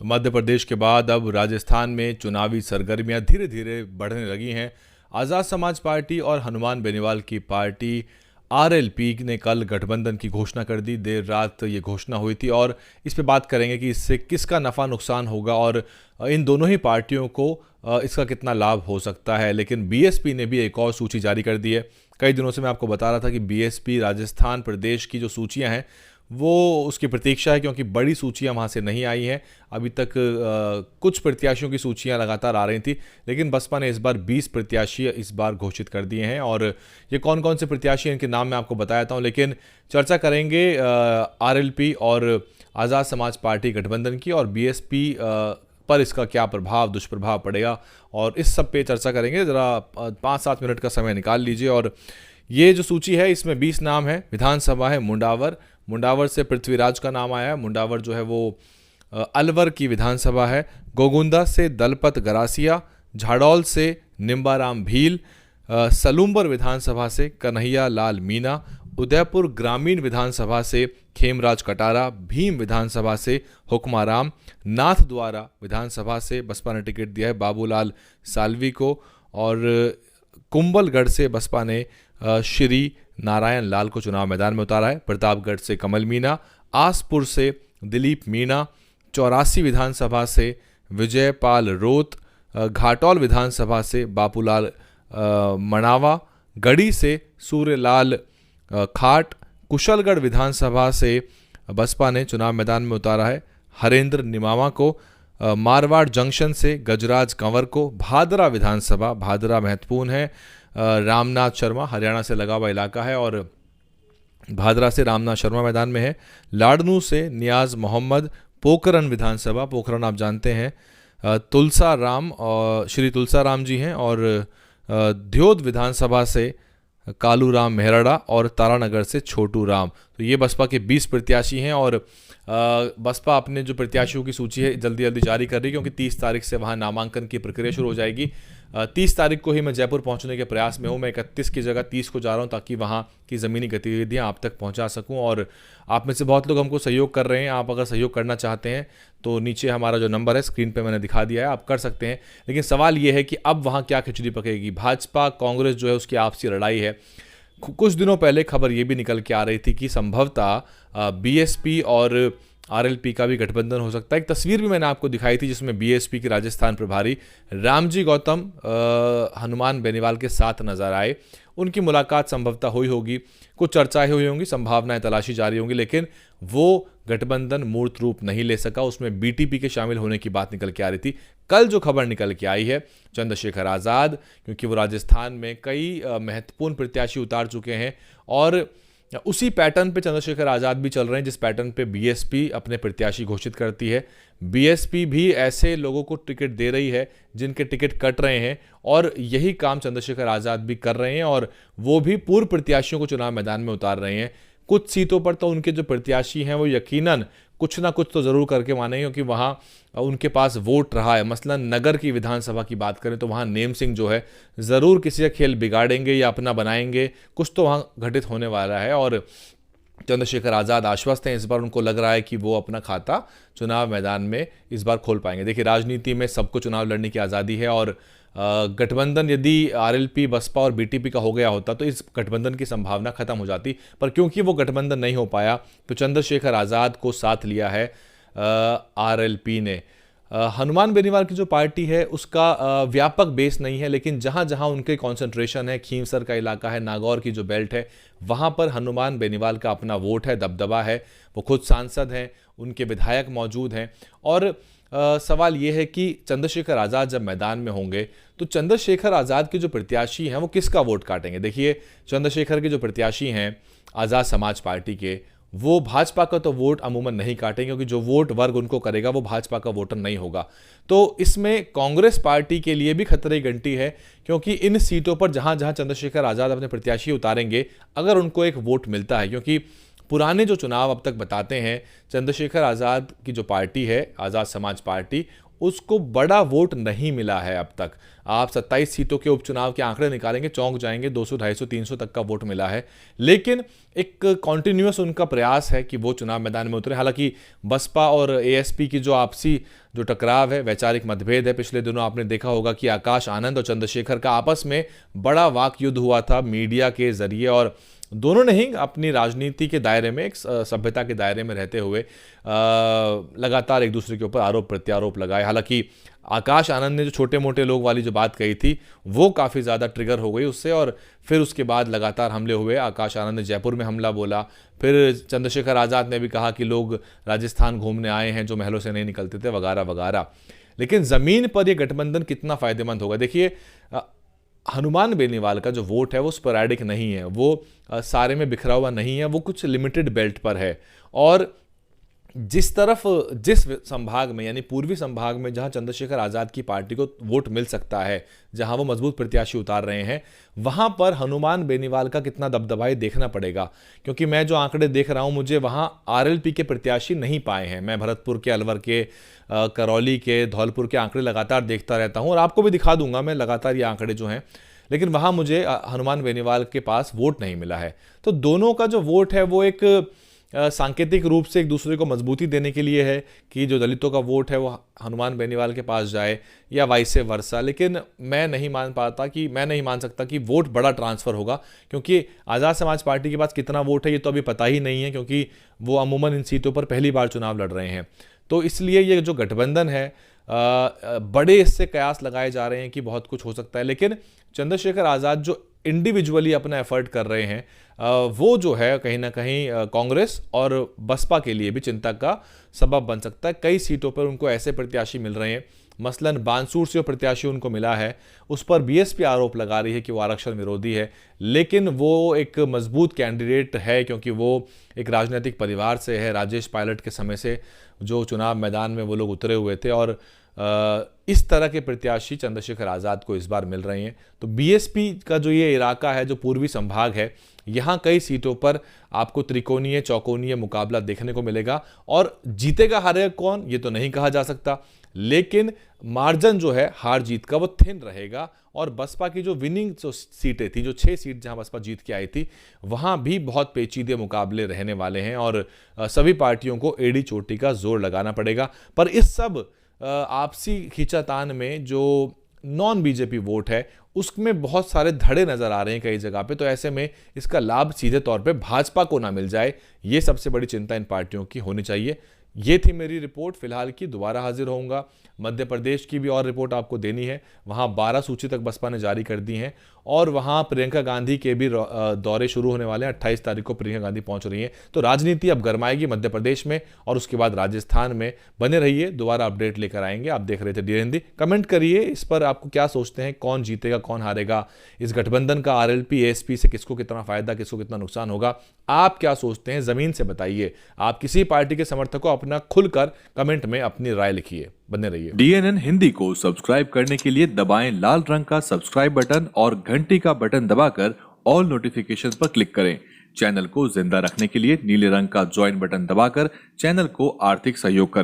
तो मध्य प्रदेश के बाद अब राजस्थान में चुनावी सरगर्मियां धीरे धीरे बढ़ने लगी हैं। आज़ाद समाज पार्टी और हनुमान बेनीवाल की पार्टी आरएलपी ने कल गठबंधन की घोषणा कर दी। देर रात ये घोषणा हुई थी और इस पे बात करेंगे कि इससे किसका नफ़ा नुकसान होगा और इन दोनों ही पार्टियों को इसका कितना लाभ हो सकता है। लेकिन बीएसपी ने भी एक और सूची जारी कर दी है। कई दिनों से मैं आपको बता रहा था कि बीएसपी राजस्थान प्रदेश की जो सूचियां हैं वो उसकी प्रतीक्षा है, क्योंकि बड़ी सूचियां वहां से नहीं आई हैं अभी तक। कुछ प्रत्याशियों की सूचियां लगातार आ रही थी, लेकिन बसपा ने इस बार 20 प्रत्याशी इस बार घोषित कर दिए हैं। और ये कौन कौन से प्रत्याशी हैं इनके नाम मैं आपको बताता हूं, लेकिन चर्चा करेंगे आरएलपी और आज़ाद समाज पार्टी गठबंधन की और बीएसपी पर इसका क्या प्रभाव दुष्प्रभाव पड़ेगा, और इस सब पे चर्चा करेंगे। ज़रा 5-7 मिनट का समय निकाल लीजिए। और ये जो सूची है इसमें 20 नाम है। विधानसभा है मुंडावर से पृथ्वीराज का नाम आया है। मुंडावर जो है वो अलवर की विधानसभा है। गोगुंदा से दलपत गरासिया, झाड़ौल से निम्बाराम भील, सलूम्बर विधानसभा से कन्हैया लाल मीना, उदयपुर ग्रामीण विधानसभा से खेमराज कटारा, भीम विधानसभा से हुक्माराम, नाथद्वारा विधानसभा से बसपा ने टिकट दिया है बाबूलाल साल्वी को, और कुंभलगढ़ से बसपा ने श्री नारायण लाल को चुनाव मैदान में उतारा है। प्रतापगढ़ से कमल मीना, आसपुर से दिलीप मीना, 84 विधानसभा से विजयपाल रोत, घाटौल विधानसभा से बापूलाल मणावा, गढ़ी से सूर्यलाल खाट, कुशलगढ़ विधानसभा से बसपा ने चुनाव मैदान में उतारा है हरेंद्र निमावा को, मारवाड़ जंक्शन से गजराज कंवर को, भादरा विधानसभा, भादरा महत्वपूर्ण है, रामनाथ शर्मा हरियाणा से लगा हुआ इलाका है और भादरा से रामनाथ शर्मा मैदान में है, लाडनू से नियाज मोहम्मद, पोखरन विधानसभा, पोखरन आप जानते हैं तुलसा राम और श्री तुलसा राम जी हैं, और ध्योद विधानसभा से कालू राम मेहरड़ा और तारानगर से छोटू राम। तो ये बसपा के 20 प्रत्याशी हैं और बसपा अपने जो प्रत्याशियों की सूची है जल्दी जल्दी जारी कर रही है, क्योंकि 30 तारीख से वहाँ नामांकन की प्रक्रिया शुरू हो जाएगी। 30 तारीख को ही मैं जयपुर पहुंचने के प्रयास में हूं। मैं 31 की जगह 30 को जा रहा हूं, ताकि वहां की ज़मीनी गतिविधियां आप तक पहुंचा सकूं। और आप में से बहुत लोग हमको सहयोग कर रहे हैं। आप अगर सहयोग करना चाहते हैं तो नीचे हमारा जो नंबर है स्क्रीन पे मैंने दिखा दिया है, आप कर सकते हैं। लेकिन सवाल ये है कि अब वहाँ क्या खिचड़ी पकेगी। भाजपा कांग्रेस जो है उसकी आपसी लड़ाई है। कुछ दिनों पहले खबर ये भी निकल के आ रही थी कि संभवतः बीएसपी और आरएलपी का भी गठबंधन हो सकता है। एक तस्वीर भी मैंने आपको दिखाई थी जिसमें बीएसपी के राजस्थान प्रभारी रामजी गौतम हनुमान बेनीवाल के साथ नजर आए। उनकी मुलाकात संभवतः हुई होगी, कुछ चर्चाएं हुई होंगी, संभावनाएं तलाशी जा रही होंगी, लेकिन वो गठबंधन मूर्त रूप नहीं ले सका। उसमें बीटीपी के शामिल होने की बात निकल के आ रही थी। कल जो खबर निकल के आई है चंद्रशेखर आज़ाद, क्योंकि वो राजस्थान में कई महत्वपूर्ण प्रत्याशी उतार चुके हैं और उसी पैटर्न पे चंद्रशेखर आज़ाद भी चल रहे हैं जिस पैटर्न पे बीएसपी अपने प्रत्याशी घोषित करती है। बीएसपी भी ऐसे लोगों को टिकट दे रही है जिनके टिकट कट रहे हैं, और यही काम चंद्रशेखर आज़ाद भी कर रहे हैं, और वो भी पूर्व प्रत्याशियों को चुनाव मैदान में उतार रहे हैं। कुछ सीटों पर तो उनके जो प्रत्याशी हैं वो यकीनन कुछ ना कुछ तो ज़रूर करके मानेंगे, क्योंकि वहाँ उनके पास वोट रहा है। मसलन नगर की विधानसभा की बात करें तो वहाँ नेम सिंह जो है ज़रूर किसी का खेल बिगाड़ेंगे या अपना बनाएंगे, कुछ तो वहाँ घटित होने वाला है। और चंद्रशेखर आज़ाद आश्वस्त हैं। इस बार उनको लग रहा है कि वो अपना खाता चुनाव मैदान में इस बार खोल पाएंगे। देखिए, राजनीति में सबको चुनाव लड़ने की आज़ादी है, और गठबंधन यदि आरएलपी बसपा और बीटीपी का हो गया होता तो इस गठबंधन की संभावना खत्म हो जाती। पर क्योंकि वो गठबंधन नहीं हो पाया तो चंद्रशेखर आज़ाद को साथ लिया है आरएलपी ने। हनुमान बेनीवाल की जो पार्टी है उसका व्यापक बेस नहीं है, लेकिन जहां जहां उनके कंसंट्रेशन है, खींवसर का इलाका है, नागौर की जो बेल्ट है, वहां पर हनुमान बेनीवाल का अपना वोट है, दबदबा है। वो खुद सांसद हैं, उनके विधायक मौजूद हैं। और सवाल ये है कि चंद्रशेखर आज़ाद जब मैदान में होंगे तो चंद्रशेखर आज़ाद के जो प्रत्याशी हैं वो किसका वोट काटेंगे। देखिए, चंद्रशेखर के जो प्रत्याशी हैं आज़ाद समाज पार्टी के, वो भाजपा का तो वोट अमूमन नहीं काटेंगे, क्योंकि जो वोट वर्ग उनको करेगा वो भाजपा का वोटर नहीं होगा। तो इसमें कांग्रेस पार्टी के लिए भी खतरे की घंटी है, क्योंकि इन सीटों पर जहां जहां चंद्रशेखर आज़ाद अपने प्रत्याशी उतारेंगे, अगर उनको एक वोट मिलता है, क्योंकि पुराने जो चुनाव अब तक बताते हैं चंद्रशेखर आज़ाद की जो पार्टी है आज़ाद समाज पार्टी, उसको बड़ा वोट नहीं मिला है अब तक। आप 27 सीटों के उपचुनाव के आंकड़े निकालेंगे, चौंक जाएंगे। 200, 250, 300 तक का वोट मिला है, लेकिन एक कॉन्टिन्यूस उनका प्रयास है कि वो चुनाव मैदान में उतरे। हालांकि बसपा और एएसपी की जो आपसी जो टकराव है, वैचारिक मतभेद है, पिछले दिनों आपने देखा होगा कि आकाश आनंद और चंद्रशेखर का आपस में बड़ा वाक युद्ध हुआ था मीडिया के जरिए, और दोनों ने ही अपनी राजनीति के दायरे में, एक सभ्यता के दायरे में रहते हुए लगातार एक दूसरे के ऊपर आरोप प्रत्यारोप लगाए। हालांकि आकाश आनंद ने जो छोटे मोटे लोग वाली जो बात कही थी वो काफ़ी ज़्यादा ट्रिगर हो गई उससे, और फिर उसके बाद लगातार हमले हुए। आकाश आनंद ने जयपुर में हमला बोला, फिर चंद्रशेखर आज़ाद ने भी कहा कि लोग राजस्थान घूमने आए हैं जो महलों से नहीं निकलते थे, वगैरह वगैरह। लेकिन ज़मीन पर यह गठबंधन कितना फ़ायदेमंद होगा? देखिए, हनुमान बेनीवाल का जो वोट है वो स्पोरैडिक नहीं है, वो सारे में बिखरा हुआ नहीं है, वो कुछ लिमिटेड बेल्ट पर है। और जिस संभाग में, यानी पूर्वी संभाग में, जहां चंद्रशेखर आज़ाद की पार्टी को वोट मिल सकता है, जहां वो मजबूत प्रत्याशी उतार रहे हैं, वहां पर हनुमान बेनीवाल का कितना दबदबा है देखना पड़ेगा। क्योंकि मैं जो आंकड़े देख रहा हूं, मुझे वहां आरएलपी के प्रत्याशी नहीं पाए हैं। मैं भरतपुर के, अलवर के, करौली के, धौलपुर के आंकड़े लगातार देखता रहता हूं और आपको भी दिखा दूंगा मैं लगातार ये आंकड़े जो हैं, लेकिन वहां मुझे हनुमान बेनीवाल के पास वोट नहीं मिला है। तो दोनों का जो वोट है वो एक सांकेतिक रूप से एक दूसरे को मजबूती देने के लिए है कि जो दलितों का वोट है वो हनुमान बेनीवाल के पास जाए, या वाइस वर्सा। लेकिन मैं नहीं मान सकता कि वोट बड़ा ट्रांसफ़र होगा, क्योंकि आज़ाद समाज पार्टी के पास कितना वोट है ये तो अभी पता ही नहीं है, क्योंकि वो अमूमन इन सीटों पर पहली बार चुनाव लड़ रहे हैं। तो इसलिए ये जो गठबंधन है, बड़े इससे कयास लगाए जा रहे हैं कि बहुत कुछ हो सकता है। लेकिन चंद्रशेखर आज़ाद जो इंडिविजुअली अपना एफर्ट कर रहे हैं, वो जो है कहीं ना कहीं कांग्रेस और बसपा के लिए भी चिंता का सबब बन सकता है। कई सीटों पर उनको ऐसे प्रत्याशी मिल रहे हैं, मसलन बानसूर से जो प्रत्याशी उनको मिला है उस पर बीएसपी आरोप लगा रही है कि वो आरक्षण विरोधी है, लेकिन वो एक मजबूत कैंडिडेट है क्योंकि वो एक राजनीतिक परिवार से है। राजेश पायलट के समय से जो चुनाव मैदान में वो लोग उतरे हुए थे, और इस तरह के प्रत्याशी चंद्रशेखर आज़ाद को इस बार मिल रहे हैं। तो बीएसपी का जो ये इलाका है, जो पूर्वी संभाग है, यहाँ कई सीटों पर आपको त्रिकोणीय चौकोनीय मुकाबला देखने को मिलेगा। और जीतेगा हारेगा कौन ये तो नहीं कहा जा सकता, लेकिन मार्जिन जो है हार जीत का वो थिन रहेगा। और बसपा की जो विनिंग सीटें थी, जो 6 सीट जहां बसपा जीत के आई थी, वहां भी बहुत पेचीदे मुकाबले रहने वाले हैं, और सभी पार्टियों को एड़ी चोटी का जोर लगाना पड़ेगा। पर इस सब आपसी खींचातान में जो नॉन बीजेपी वोट है उसमें बहुत सारे धड़े नजर आ रहे हैं कई जगह पे। तो ऐसे में इसका लाभ सीधे तौर पे भाजपा को ना मिल जाए, ये सबसे बड़ी चिंता इन पार्टियों की होनी चाहिए। ये थी मेरी रिपोर्ट फिलहाल की, दोबारा हाजिर होऊंगा। मध्य प्रदेश की भी और रिपोर्ट आपको देनी है, वहां 12 सूची तक बसपा ने जारी कर दी हैं, और वहां प्रियंका गांधी के भी दौरे शुरू होने वाले हैं। 28 तारीख को प्रियंका गांधी पहुंच रही हैं। तो राजनीति अब गरमाएगी मध्य प्रदेश में और उसके बाद राजस्थान में। बने रहिए, दोबारा अपडेट लेकर आएंगे। आप देख रहे थे डी हिंदी। कमेंट करिए इस पर आपको क्या सोचते हैं, कौन जीतेगा कौन हारेगा, इस गठबंधन का आरएलपी एएसपी से किसको कितना फायदा, किसको कितना नुकसान होगा। आप क्या सोचते हैं जमीन से बताइए। आप किसी पार्टी के समर्थक को अपना खुलकर कमेंट में अपनी राय लिखिए। बने रहिए। DNN हिंदी को सब्सक्राइब करने के लिए दबाएं लाल रंग का सब्सक्राइब बटन और घंटी का बटन दबाकर ऑल नोटिफिकेशन पर क्लिक करें। चैनल को जिंदा रखने के लिए नीले रंग का ज्वाइन बटन दबाकर चैनल को आर्थिक सहयोग करें।